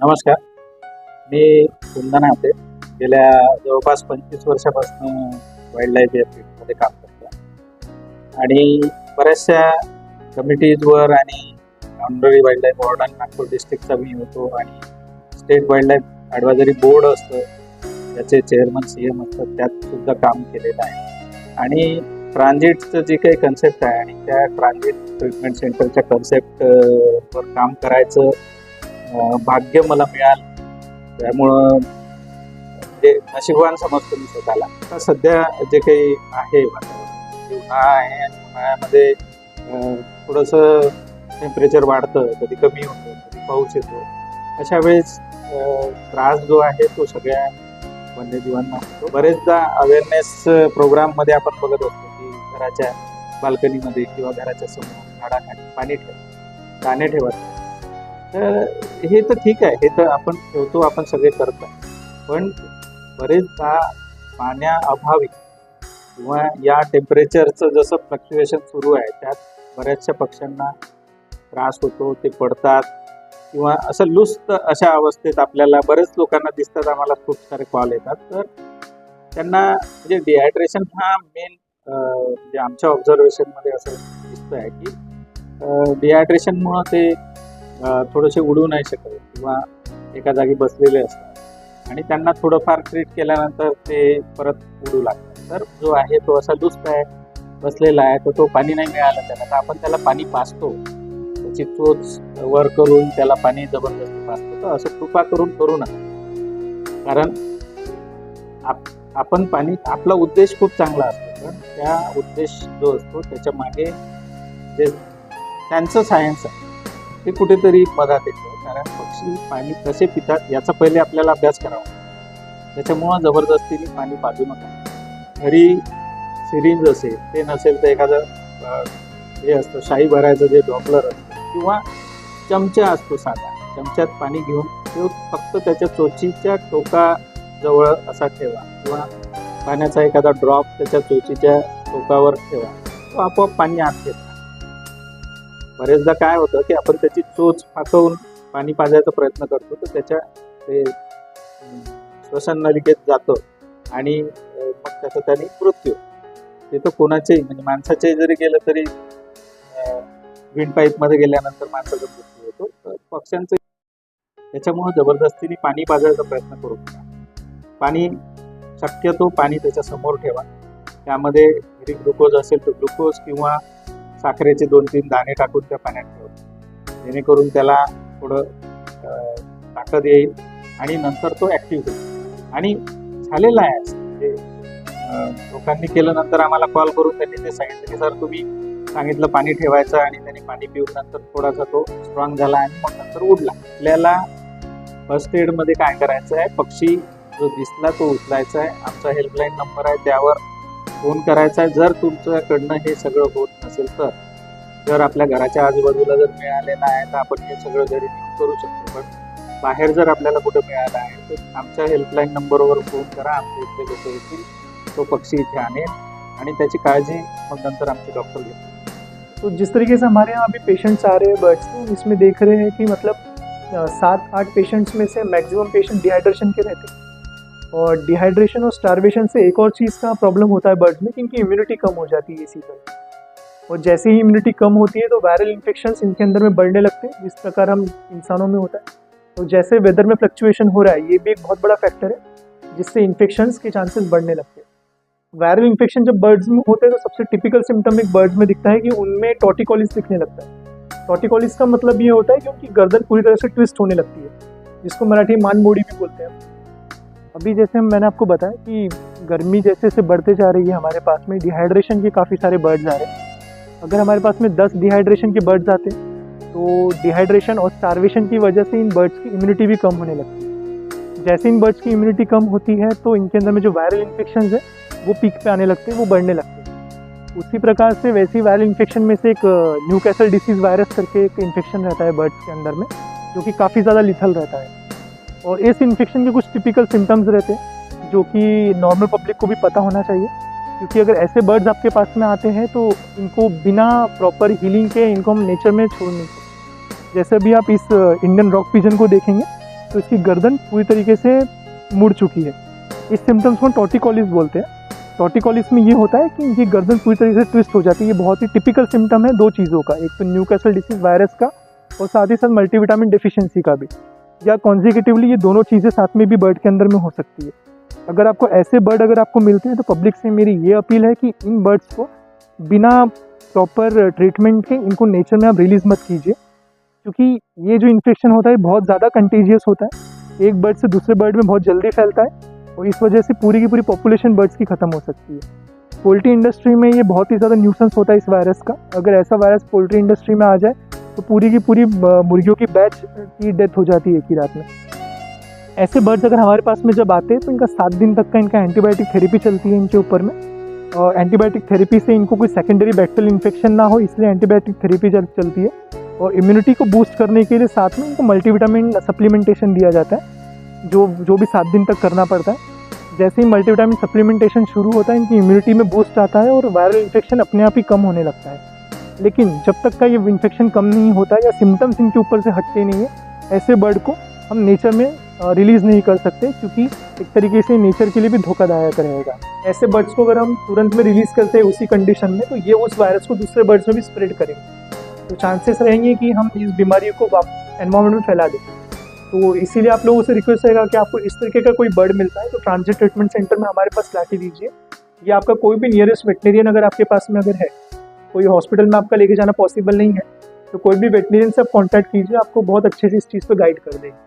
नमस्कार. मी कुंदना होते. गेल्या जवळपास 25 वर्षापासून वाईल्ड लाईफ या फील्डमध्ये काम करतो आणि बऱ्याचशा कमिटीजवर आणि honorary wild life warden Nagpur डिस्ट्रिक्टचा मी होतो आणि state wild life advisory board असतं, त्याचे चेअरमन CM असतात, त्यात सुद्धा काम केलेलं आहे. आणि ट्रान्झिटचं जे काही कन्सेप्ट आहे आणि त्या ट्रान्झिट ट्रीटमेंट सेंटरच्या कन्सेप्टवर काम करायचं भाग्य मला मिळालं. त्यामुळं म्हणजे नशीबवान समजतो मी स्वतःला. आता सध्या जे काही आहे वातावरण, उन्हाळा आहे आणि उन्हाळ्यामध्ये थोडंसं टेम्परेचर वाढतं, कधी कमी होतं, कधी पाऊस येतो. अशा वेळेस त्रास जो आहे तो सगळ्या वन्यजीवांना होतो. बरेचदा अवेअरनेस प्रोग्राममध्ये आपण बघत असतो की घराच्या बाल्कनीमध्ये किंवा घराच्या समोर झाडाखाली पाणी दाणे ठेवत. तर हे तर ठीक आहे, हे तर आपण ठेवतो, आपण सगळे करतो. पण बरेचदा पाण्याअभावी किंवा या टेम्परेचरचं जसं फ्लक्च्युएशन सुरू आहे त्यात बऱ्याचशा पक्ष्यांना त्रास होतो, ते पडतात किंवा असं लुस्त अशा अवस्थेत आपल्याला बरेच लोकांना दिसतात. आम्हाला खूप सारे कॉल येतात. तर त्यांना म्हणजे डिहायड्रेशन हा मेन म्हणजे आमच्या ऑब्झर्वेशनमध्ये असं दिसतं आहे की डिहायड्रेशनमुळं ते थोडेसे उडू नाही शकत किंवा एका जागी बसलेले असतात आणि त्यांना थोडंफार ट्रीट केल्यानंतर ते परत उडू लागतात. तर जो आहे तो असा लुस्त आहे, बसलेला आहे, तर तो पाणी नाही मिळालं त्याला, तर आपण त्याला पाणी पाजतो, त्याची चोच वर करून त्याला पाणी जबरदस्ती पाजतो. तर असं कृपा करून करू नका. कारण आपण पाणी, आपला उद्देश खूप चांगला असतो, पण त्या उद्देश जो असतो त्याच्या मागे जे त्यांचं सायन्स आहे ते कुठेतरी मधात येतं. कारण पक्षी पाणी कसे पितात याचा पहिले आपल्याला अभ्यास करावा. त्याच्यामुळं जबरदस्तीने पाणी पाजू नका. घरी सिरिंज असेल, ते नसेल तर एखादं हे असतं शाई भरायचं जे ड्रॉपलर असतं किंवा चमचा असतो साधा, चमच्यात पाणी घेऊन तो फक्त त्याच्या चोचीच्या टोकाजवळ असा ठेवा किंवा पाण्याचा एखादा ड्रॉप त्याच्या चोचीच्या टोकावर ठेवा, तो आपोआप पाणी आत येतं. बरेचदा काय होतं की आपण त्याची चोच फाकवून पाणी पाजायचा प्रयत्न करतो, तर त्याच्या ते श्वसन नलिकेत जातं आणि मग त्याचा त्याने मृत्यू. ते तर कोणाचेही म्हणजे माणसाचे जरी गेलं तरी विंडपाईपमध्ये गेल्यानंतर माणसाचा मृत्यू होतो. तर पक्ष्यांचं त्याच्यामुळं जबरदस्तीने पाणी पाजायचा प्रयत्न करू नका. पाणी शक्यतो पाणी त्याच्या समोर ठेवा. त्यामध्ये घरी ग्लुकोज असेल तर ग्लुकोज किंवा साखरेचे 2-3 दाणे टाकून त्या पाण्यात ठेवा, जेणेकरून त्याला थोडं ताकद येईल आणि नंतर तो ॲक्टिव्ह होईल. आणि झालेला आहे म्हणजे लोकांनी केलं, नंतर आम्हाला कॉल करून त्यांनी ते सांगितलं की सर तुम्ही सांगितलं पाणी ठेवायचं आणि त्यांनी पाणी पिऊन नंतर थोडासा तो स्ट्रॉंग झाला आणि मग नंतर उडला. आपल्याला फर्स्ट एडमध्ये काय करायचं आहे, पक्षी जो दिसला तो उचलायचा आहे. आमचा हेल्पलाईन नंबर आहे, त्यावर फोन करायचा आहे. जर तुमच्याकडनं हे सगळं होत नसेल तर, जर आपल्या घराच्या आजूबाजूला जर मिळालेलं आहे तर आपण हे सगळं घरी नेऊन करू शकतो. पण बाहेर जर आपल्याला कुठं मिळालं आहे तर आमच्या हेल्पलाईन नंबरवर फोन करा, आमच्या इथले लोक येतील, तो पक्षी इथे आणेल आणि त्याची काळजी मग नंतर आमचे डॉक्टर घेतील. तो जिस तरीके से हमारे यहाँ अभी पेशेंट्स आ रहे हैं बर्ड्स के, इसमें देख रहे हैं कि मतलब 7-8 पेशेंट्स में से मैक्सिमम पेशेंट डिहाइड्रेशन के रहते हैं. और डिहाइड्रेशन और स्टारवेशन से एक और चीज़ का प्रॉब्लम होता है बर्ड्स में कि इनकी इम्यूनिटी कम हो जाती है इसी पर. और जैसे ही इम्यूनिटी कम होती है तो वायरल इन्फेक्शंस इनके अंदर में बढ़ने लगते हैं, जिस प्रकार हम इंसानों में होता है. तो जैसे वेदर में फ्लक्चुएशन हो रहा है, ये भी एक बहुत बड़ा फैक्टर है जिससे इन्फेक्शंस के चांसेस बढ़ने लगते हैं. वायरल इन्फेक्शन जब बर्ड्स में होते हैं तो सबसे टिपिकल सिम्टम एक बर्ड्स में दिखता है कि उनमें टॉर्टिकोलिस दिखने लगता है. टॉर्टिकोलिस का मतलब ये होता है कि उनकी गर्दन पूरी तरह से ट्विस्ट होने लगती है, जिसको मराठी मानमोड़ी भी बोलते हैं. अभी जैसे मैंने आपको बताया कि गर्मी जैसे जैसे बढ़ते जा रही है, हमारे पास में डिहाइड्रेशन के काफ़ी सारे बर्ड्स आ रहे हैं. अगर हमारे पास में 10 डिहाइड्रेशन के बर्ड्स आते हैं तो डिहाइड्रेशन और स्टारवेशन की वजह से इन बर्ड्स की इम्यूनिटी भी कम होने लगती है. जैसे इन बर्ड्स की इम्यूनिटी कम होती है तो इनके अंदर में जो वायरल इन्फेक्शन है वो पीक पे आने लगते हैं, वो बढ़ने लगते हैं. उसी प्रकार से वैसी वायरल इन्फेक्शन में से एक न्यूकैसल डिसीज़ वायरस करके एक इन्फेक्शन रहता है बर्ड्स के अंदर में, जो कि काफ़ी ज़्यादा लिथल रहता है. और इस इन्फेक्शन के कुछ टिपिकल सिम्टम्स रहते हैं जो कि नॉर्मल पब्लिक को भी पता होना चाहिए, क्योंकि अगर ऐसे बर्ड्स आपके पास में आते हैं तो इनको बिना प्रॉपर हीलिंग के इनको हम नेचर में छोड़ नहीं सकते. जैसे अभी आप इस इंडियन रॉक पिजन को देखेंगे तो तो इसकी गर्दन पूरी तरीके से मुड़ चुकी है। इस सिम्टम्स को टॉर्टिकोलिस बोलते हैं। टॉर्टिकोलिस में ये होता है कि इनकी गर्दन पूरी तरीके से ट्विस्ट हो जाती है। ये बहुत ही टिपिकल सिम्टम है दो चीज़ों का, एक तो न्यूकासल डिसीज वायरस का और साथ ही साथ मल्टीविटामिन डेफिशिएंसी का भी, या कॉन्जिक्यूटिवली ये दोनों चीज़ें साथ में भी बर्ड के अंदर में हो सकती है। अगर आपको ऐसे बर्ड अगर आपको मिलते हैं तो पब्लिक से मेरी ये अपील है कि इन बर्ड्स को बिना प्रॉपर ट्रीटमेंट के इनको नेचर में आप रिलीज़ मत कीजिए, क्योंकि ये जो इन्फेक्शन होता है बहुत ज़्यादा कंटेजियस होता है, एक बर्ड से दूसरे बर्ड में बहुत जल्दी फैलता है और इस वजह से पूरी की पूरी पॉपुलेशन बर्ड्स की ख़त्म हो सकती है। पोल्ट्री इंडस्ट्री में ये बहुत ही ज़्यादा न्यूसेंस होता है इस वायरस का। अगर ऐसा वायरस पोल्ट्री इंडस्ट्री में आ जाए तो पूरी की पूरी मुर्गियों की बैच की डेथ हो जाती है एक ही रात में। ऐसे बर्ड्स अगर हमारे पास में जब आते हैं तो इनका 7 दिन तक का इनका एंटीबायोटिक थेरेपी चलती है इनके ऊपर में, और एंटीबायोटिक थेरेपी से इनको कोई सेकेंडरी बैक्टीरियल इन्फेक्शन ना हो इसलिए एंटीबायोटिक थेरेपी चलती है। और इम्यूनिटी को बूस्ट करने के लिए साथ में इनको मल्टीविटामिन सप्लीमेंटेशन दिया जाता है, जो भी 7 दिन तक करना पड़ता है। जैसे ही मल्टीविटामिन सप्लीमेंटेशन शुरू होता है इनकी इम्यूनिटी में बूस्ट आता है और वायरल इन्फेक्शन अपने आप ही कम होने लगता है। लेकिन जब तक का ये इन्फेक्शन कम नहीं होता या सिम्टम्स इनके ऊपर से हटते नहीं है, ऐसे बर्ड को हम नेचर में रिलीज़ नहीं कर सकते, क्योंकि एक तरीके से नेचर के लिए भी धोखादायक रहेगा। ऐसे बर्ड्स को अगर हम तुरंत में रिलीज़ करते हैं उसी कंडीशन में तो ये उस वायरस को दूसरे बर्ड्स में भी स्प्रेड करेंगे, तो चांसेस रहेंगे कि हम इस बीमारी को एनवायरमेंट में फैला दें। तो इसीलिए आप लोगों से रिक्वेस्ट रहेगा कि आपको इस तरीके का कोई बर्ड मिलता है तो ट्रांजिट ट्रीटमेंट सेंटर में हमारे पास लाके दीजिए, या आपका कोई भी नियरेस्ट वेटनेरियन अगर आपके पास में अगर है, कोई हॉस्पिटल में आपका लेके जाना पॉसिबल नहीं है तो कोई भी वेटनेरियन से आप कॉन्टैक्ट कीजिए, आपको बहुत अच्छे से इस चीज़ पे गाइड कर देंगे।